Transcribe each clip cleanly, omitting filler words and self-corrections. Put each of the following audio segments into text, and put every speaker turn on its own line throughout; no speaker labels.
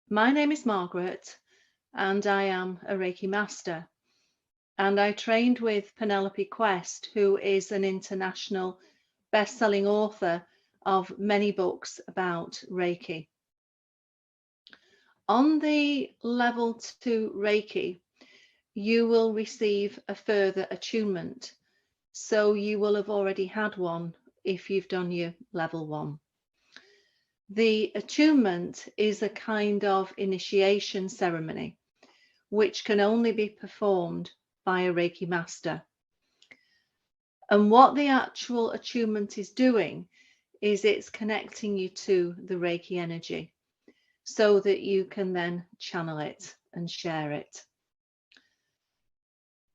My name is Margaret, and I am a Reiki master. And I trained with Penelope Quest, who is an international best-selling author of many books about Reiki. On the level 2 Reiki, you will receive a further attunement. So you will have already had one if you've done your level 1. The attunement is a kind of initiation ceremony which can only be performed by a Reiki master. And what the actual attunement is doing is it's connecting you to the Reiki energy so that you can then channel it and share it.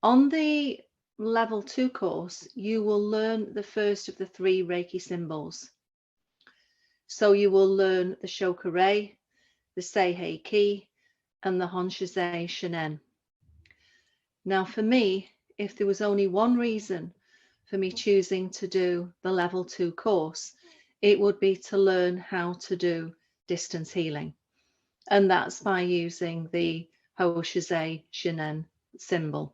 On the level 2 course, you will learn the first of the 3 Reiki symbols. So you will learn the Cho Ku Rei, the Sei He Ki, and the Honshisei Shinen. Now, for me, if there was only one reason for me choosing to do the level 2 course, it would be to learn how to do distance healing. And that's by using the Honshisei Shinen symbol,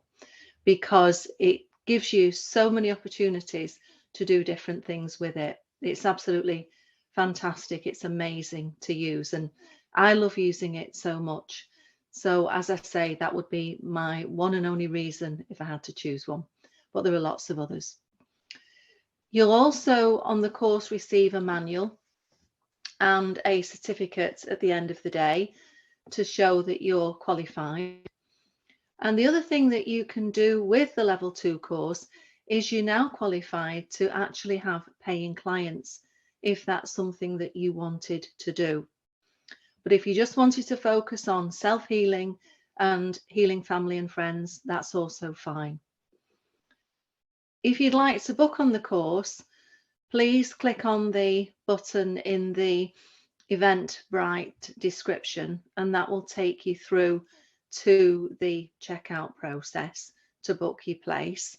because it gives you so many opportunities to do different things with it. It's absolutely fantastic. It's amazing to use, and I love using it so much. So as I say, that would be my one and only reason if I had to choose one, but there are lots of others. You'll also on the course receive a manual and a certificate at the end of the day to show that you're qualified. And the other thing that you can do with the level 2 course is you're now qualified to actually have paying clients if that's something that you wanted to do. But if you just wanted to focus on self-healing and healing family and friends, that's also fine. If you'd like to book on the course, please click on the button in the Eventbrite description, and that will take you through to the checkout process to book your place.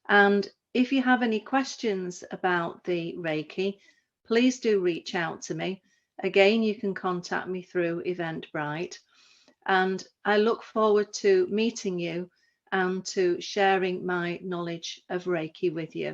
And if you have any questions about the Reiki, please do reach out to me. Again, you can contact me through Eventbrite, and I look forward to meeting you and to sharing my knowledge of Reiki with you.